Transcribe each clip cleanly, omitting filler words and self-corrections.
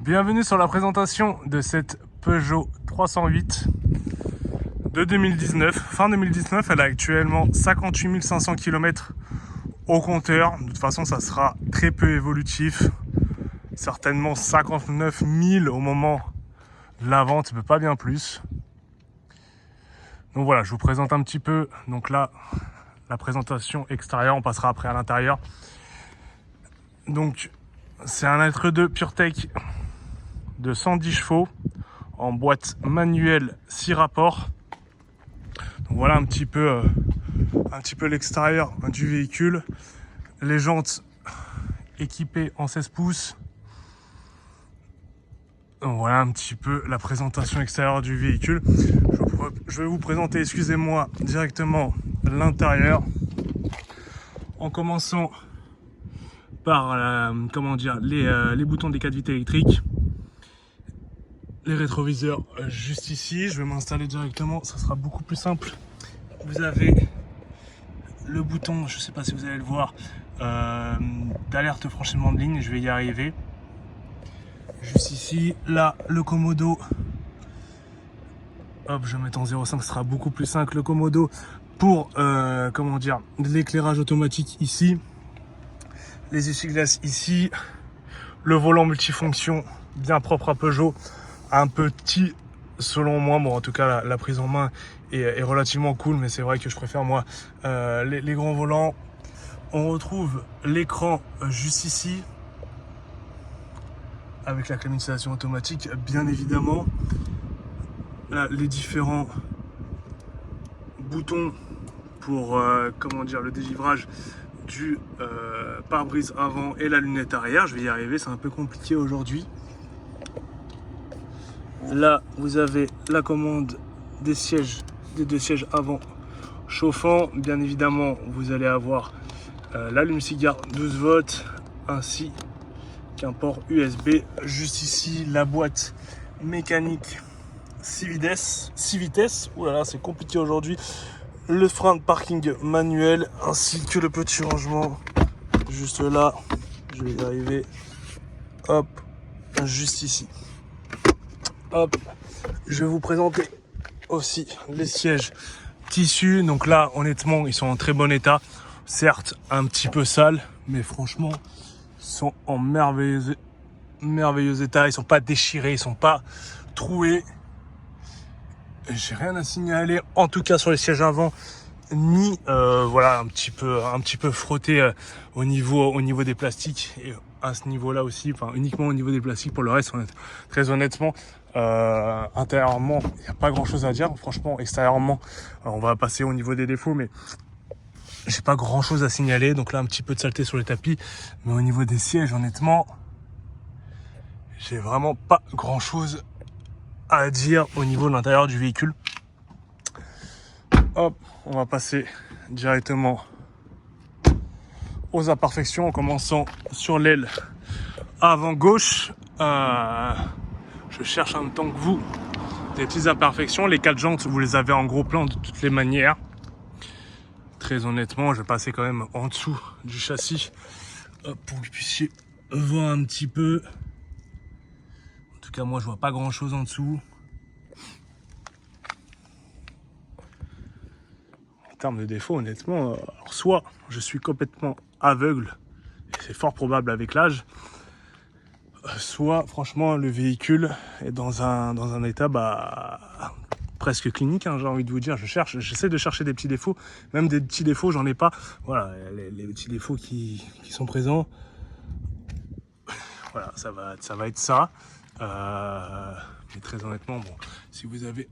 Bienvenue sur la présentation de cette Peugeot 308 de 2019. Fin 2019, elle a actuellement 58 500 km au compteur. De toute façon, ça sera très peu évolutif. Certainement 59 000 au moment de la vente, mais pas bien plus. Donc voilà, je vous présente un petit peu. Donc là, la présentation extérieure, on passera après à l'intérieur. Donc, c'est un L2 PureTech de 110 chevaux en boîte manuelle 6 rapports. Donc voilà un petit peu l'extérieur du véhicule. Les jantes équipées en 16 pouces. Donc voilà un petit peu la présentation extérieure du véhicule. Je vais vous présenter, excusez-moi, directement l'intérieur. En commençant par les boutons des 4 vitres électriques. Les rétroviseurs juste ici. Je vais m'installer directement, ça sera beaucoup plus simple. Vous avez le bouton, je ne sais pas si vous allez le voir, d'alerte franchissement de ligne. Je vais y arriver. Juste ici, là, le commodo. Hop, je vais mettre en 0,5, ce sera beaucoup plus simple. Le commodo pour l'éclairage automatique ici. Les essuie-glaces ici. Le volant multifonction bien propre à Peugeot. Un petit selon moi, bon en tout cas la prise en main est relativement cool, mais c'est vrai que je préfère moi les grands volants. On retrouve l'écran juste ici avec la climatisation automatique bien évidemment. Là, les différents boutons pour le dégivrage du pare-brise avant et la lunette arrière. Je vais y arriver, c'est un peu compliqué aujourd'hui. Là, vous avez la commande des deux sièges avant chauffants. Bien évidemment, vous allez avoir l'allume-cigare 12 volts ainsi qu'un port USB. Juste ici, la boîte mécanique 6 vitesses. Ouh là là, c'est compliqué aujourd'hui. Le frein de parking manuel ainsi que le petit rangement juste là. Je vais y arriver. Hop, juste ici. Hop, je vais vous présenter aussi les sièges tissus. Donc là, honnêtement, ils sont en très bon état. Certes, un petit peu sales, mais franchement, ils sont en merveilleux état. Ils sont pas déchirés, ils sont pas troués. J'ai rien à signaler, en tout cas sur les sièges avant, ni un petit peu frotté au niveau des plastiques. Et à ce niveau-là aussi, enfin uniquement au niveau des plastiques. Pour le reste, très honnêtement, intérieurement, il n'y a pas grand-chose à dire. Franchement, extérieurement, on va passer au niveau des défauts, mais j'ai pas grand-chose à signaler. Donc là, un petit peu de saleté sur les tapis, mais au niveau des sièges, honnêtement, j'ai vraiment pas grand-chose à dire au niveau de l'intérieur du véhicule. Hop, on va passer directement aux imperfections en commençant sur l'aile avant gauche. Je cherche en même temps que vous des petites imperfections. Les 4 jantes, vous les avez en gros plan de toutes les manières. Très honnêtement, je vais passer quand même en dessous du châssis pour que vous puissiez voir un petit peu. En tout cas, moi, je vois pas grand chose en dessous. En termes de défauts, honnêtement, alors soit je suis complètement aveugle, et c'est fort probable avec l'âge, soit franchement le véhicule est dans un état presque clinique, hein, j'ai envie de vous dire. J'essaie de chercher des petits défauts, même des petits défauts, j'en ai pas. Voilà, les petits défauts qui sont présents. Voilà, ça va être ça. Mais très honnêtement, bon, si vous avez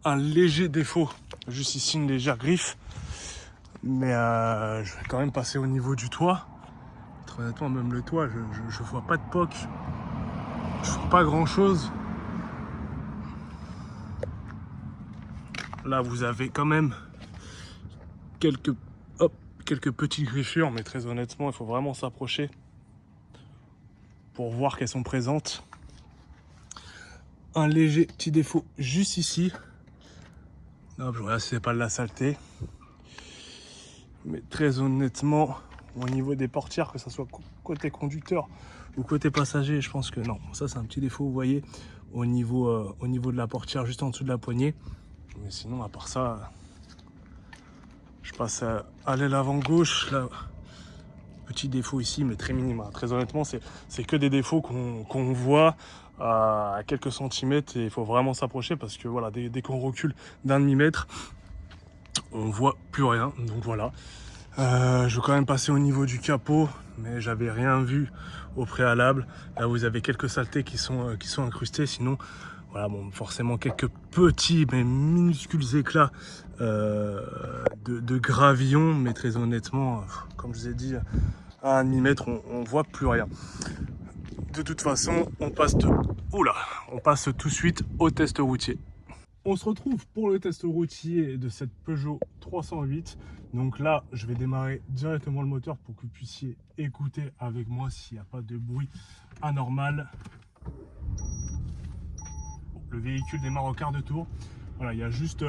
un léger défaut, juste ici une légère griffe, mais je vais quand même passer au niveau du toit. Très honnêtement, même le toit, je vois pas de poc, je vois pas grand chose. Là, vous avez quand même quelques petites griffures, mais très honnêtement, il faut vraiment s'approcher pour voir qu'elles sont présentes. Un léger petit défaut juste ici. Hop, je regarde si c'est pas de la saleté. Mais très honnêtement, au niveau des portières, que ce soit côté conducteur Ou côté passager, je pense que non. Ça, c'est un petit défaut, vous voyez, au niveau de la portière, juste en dessous de la poignée. Mais sinon, à part ça, je passe à l'aile avant gauche. Là, petit défaut ici, mais très minime. Très honnêtement, c'est que des défauts qu'on voit à quelques centimètres et il faut vraiment s'approcher parce que voilà, dès qu'on recule d'un demi-mètre, on voit plus rien. Donc voilà. Je vais quand même passer au niveau du capot, mais j'avais rien vu au préalable. Là, vous avez quelques saletés qui sont incrustées. Sinon, voilà, bon, forcément quelques petits mais minuscules éclats de gravillon, mais très honnêtement, comme je vous ai dit, à 1 demi-mètre, on voit plus rien. De toute façon, on passe tout de suite au test routier. On se retrouve pour le test routier de cette Peugeot 308. Donc là, je vais démarrer directement le moteur pour que vous puissiez écouter avec moi s'il n'y a pas de bruit anormal. Bon, le véhicule démarre au quart de tour. Voilà, il y a juste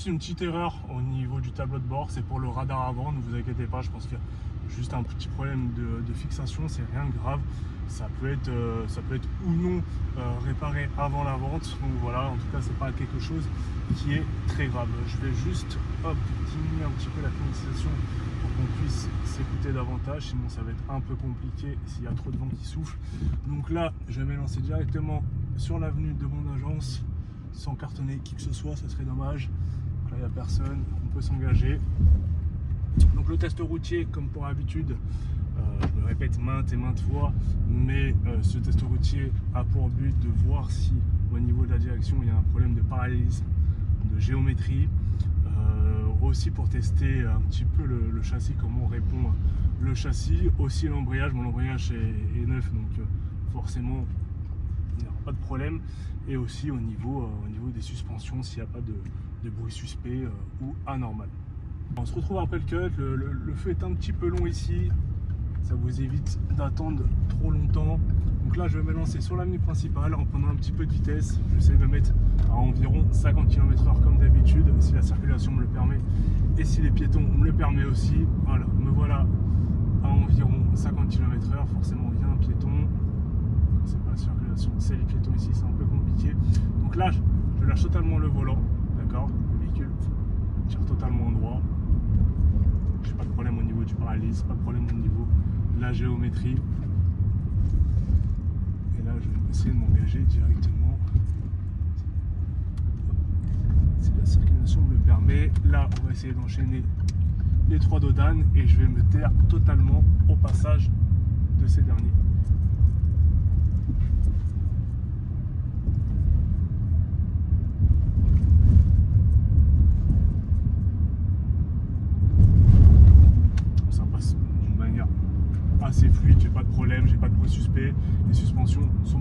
une petite erreur au niveau du tableau de bord. C'est pour le radar avant, ne vous inquiétez pas. Je pense qu'il y a juste un petit problème de fixation, c'est rien de grave. Ça peut être ou non réparé avant la vente. Donc voilà, en tout cas, c'est pas quelque chose qui est très grave. Je vais juste diminuer un petit peu la climatisation pour qu'on puisse s'écouter davantage. Sinon, ça va être un peu compliqué s'il y a trop de vent qui souffle. Donc là, je vais m'élancer directement sur l'avenue de mon agence sans cartonner qui que ce soit, ça serait dommage. Là, il n'y a personne, on peut s'engager. Donc le test routier, comme pour habitude, je me répète maintes et maintes fois, mais ce test routier a pour but de voir si au niveau de la direction il y a un problème de parallélisme, de géométrie, aussi pour tester un petit peu le châssis, comment répond le châssis, aussi l'embrayage. Mon embrayage est neuf, donc forcément il n'y aura pas de problème, et aussi au niveau des suspensions s'il n'y a pas de bruit suspect ou anormal. On se retrouve après le cut, le feu est un petit peu long ici, ça vous évite d'attendre trop longtemps. Donc là je vais me lancer sur l'avenue principale en prenant un petit peu de vitesse. Je vais essayer de me mettre à environ 50 km/h comme d'habitude, si la circulation me le permet et si les piétons me le permettent aussi. Voilà, me voilà à environ 50 km/h, forcément il y a un piéton. C'est pas la circulation, c'est les piétons ici, c'est un peu compliqué. Donc là je lâche totalement le volant, d'accord, le véhicule tire totalement droit. J'ai pas de problème au niveau du parallélisme, pas de problème au niveau de la géométrie. Et là, je vais essayer de m'engager directement. Si la circulation me le permet. Là, on va essayer d'enchaîner les 3 dodanes et je vais me taire totalement au passage de ces derniers. Assez fluide, j'ai pas de problème, j'ai pas de bruit suspect, les suspensions sont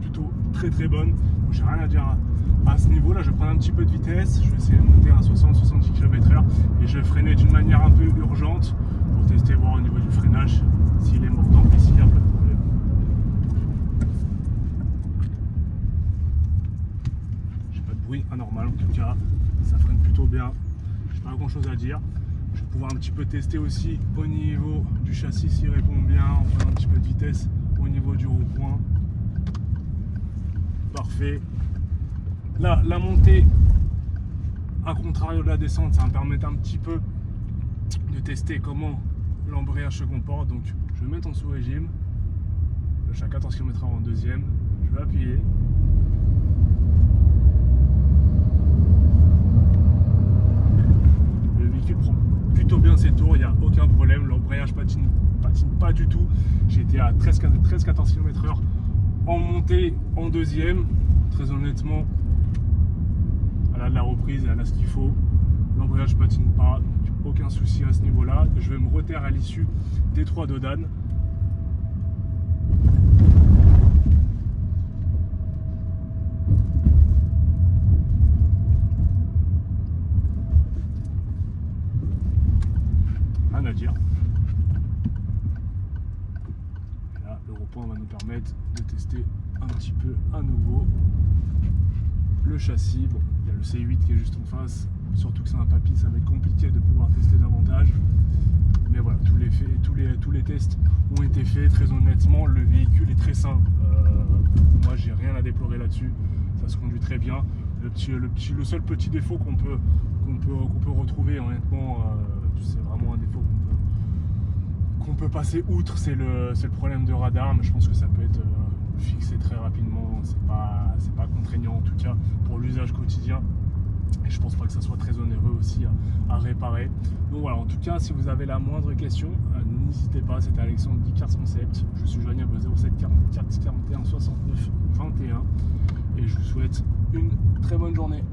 plutôt très bonnes, donc j'ai rien à dire à ce niveau là. Je vais prendre un petit peu de vitesse, je vais essayer de monter à 60-70 km/h et je vais freiner d'une manière un peu urgente pour tester, voir au niveau du freinage s'il est mordant et s'il n'y a pas de problème. J'ai pas de bruit anormal en tout cas, ça freine plutôt bien, j'ai pas grand chose à dire. Je vais pouvoir un petit peu tester aussi au niveau du châssis s'il répond bien, en prenant un petit peu de vitesse au niveau du rond-point. Parfait. Là, la montée, à contrario de la descente, ça va me permettre un petit peu de tester comment l'embrayage se comporte. Donc, je vais mettre en sous-régime. Je suis à 14 km/h en deuxième. Je vais appuyer. Le véhicule prend plutôt bien ses tours, il n'y a aucun problème, l'embrayage patine pas du tout. J'ai été à 13-14 km/h en montée en deuxième. Très honnêtement, elle a de la reprise, elle a ce qu'il faut. L'embrayage patine pas, donc aucun souci à ce niveau-là. Je vais me retaire à l'issue des 3 dodanes. Rien à dire. Et là, le repos va nous permettre de tester un petit peu à nouveau le châssis. Bon, il y a le C8 qui est juste en face, surtout que c'est un papy, ça va être compliqué de pouvoir tester davantage. Mais voilà, tous les tests ont été faits. Très honnêtement, le véhicule est très sain. Moi, j'ai rien à déplorer là-dessus. Ça se conduit très bien. Le seul petit défaut qu'on peut retrouver, honnêtement, c'est vraiment un défaut qu'on peut passer outre, c'est le problème de radar. Mais je pense que ça peut être fixé très rapidement. C'est pas contraignant en tout cas pour l'usage quotidien. Et je pense pas que ça soit très onéreux aussi à réparer. Donc voilà, en tout cas, si vous avez la moindre question, n'hésitez pas. C'était Alexandre d'Icars Concept. Je suis joignable au 07 44 41 69 21. Et je vous souhaite une très bonne journée.